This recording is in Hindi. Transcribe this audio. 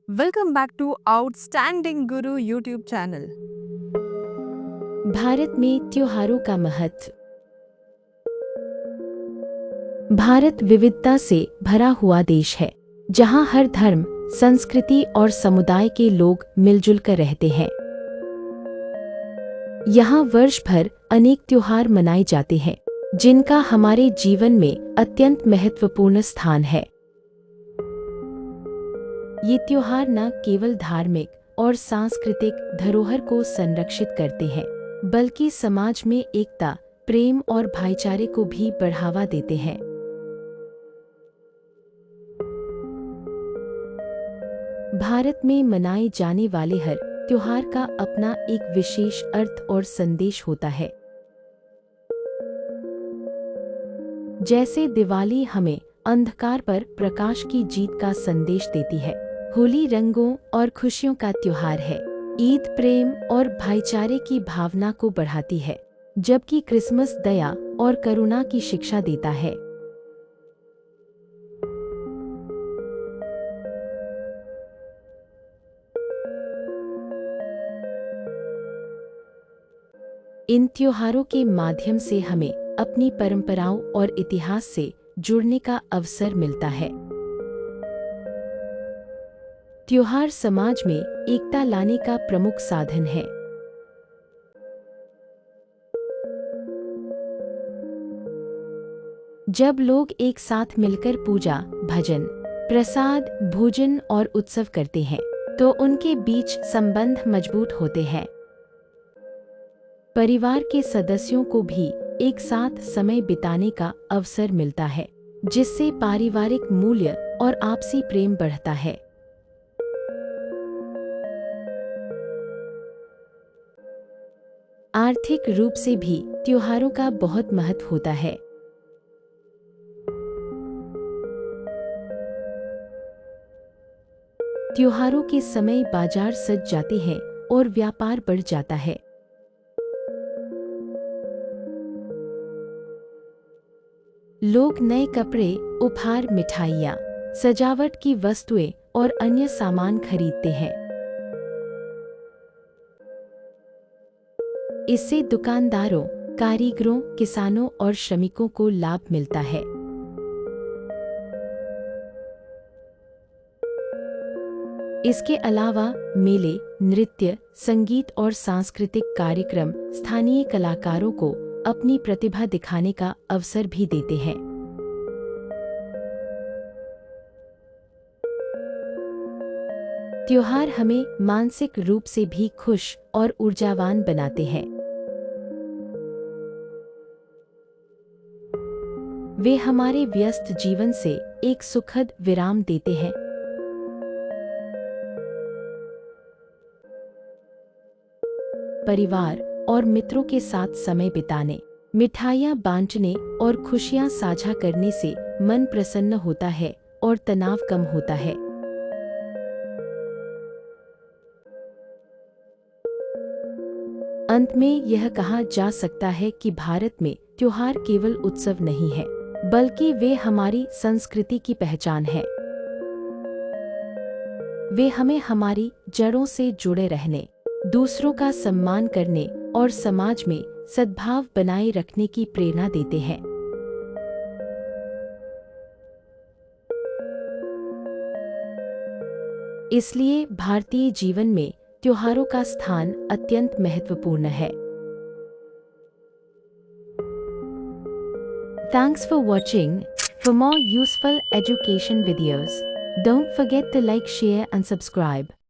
Welcome back to Outstanding Guru YouTube channel. Bharat में त्योहारों का महत्व। भारत विविधता से भरा हुआ देश है, जहां हर धर्म, संस्कृति और समुदाय के लोग मिलजुल कर रहते हैं। यहाँ वर्ष भर अनेक त्योहार मनाए जाते हैं, जिनका हमारे जीवन में अत्यंत महत्वपूर्ण स्थान है। ये त्योहार न केवल धार्मिक और सांस्कृतिक धरोहर को संरक्षित करते हैं, बल्कि समाज में एकता, प्रेम और भाईचारे को भी बढ़ावा देते हैं। भारत में मनाए जाने वाले हर त्योहार का अपना एक विशेष अर्थ और संदेश होता है। जैसे दिवाली हमें अंधकार पर प्रकाश की जीत का संदेश देती है, होली रंगों और खुशियों का त्योहार है, ईद प्रेम और भाईचारे की भावना को बढ़ाती है, जबकि क्रिसमस दया और करुणा की शिक्षा देता है। इन त्योहारों के माध्यम से हमें अपनी परंपराओं और इतिहास से जुड़ने का अवसर मिलता है। त्योहार समाज में एकता लाने का प्रमुख साधन है। जब लोग एक साथ मिलकर पूजा, भजन, प्रसाद, भोजन और उत्सव करते हैं, तो उनके बीच संबंध मजबूत होते हैं। परिवार के सदस्यों को भी एक साथ समय बिताने का अवसर मिलता है, जिससे पारिवारिक मूल्य और आपसी प्रेम बढ़ता है। आर्थिक रूप से भी त्योहारों का बहुत महत्व होता है। त्योहारों के समय बाजार सज जाते हैं और व्यापार बढ़ जाता है। लोग नए कपड़े, उपहार, मिठाइयाँ, सजावट की वस्तुएं और अन्य सामान खरीदते हैं। इससे दुकानदारों, कारीगरों, किसानों और श्रमिकों को लाभ मिलता है। इसके अलावा मेले, नृत्य, संगीत और सांस्कृतिक कार्यक्रम स्थानीय कलाकारों को अपनी प्रतिभा दिखाने का अवसर भी देते हैं। त्योहार हमें मानसिक रूप से भी खुश और ऊर्जावान बनाते हैं। वे हमारे व्यस्त जीवन से एक सुखद विराम देते हैं। परिवार और मित्रों के साथ समय बिताने, मिठाइयाँ बांटने और खुशियाँ साझा करने से मन प्रसन्न होता है और तनाव कम होता है। अंत में यह कहा जा सकता है कि भारत में त्योहार केवल उत्सव नहीं है, बल्कि वे हमारी संस्कृति की पहचान है। वे हमें हमारी जड़ों से जुड़े रहने, दूसरों का सम्मान करने और समाज में सद्भाव बनाए रखने की प्रेरणा देते हैं। इसलिए भारतीय जीवन में त्योहारों का स्थान अत्यंत महत्वपूर्ण है। Thanks for watching. For more useful education videos, don't forget to like, share and subscribe.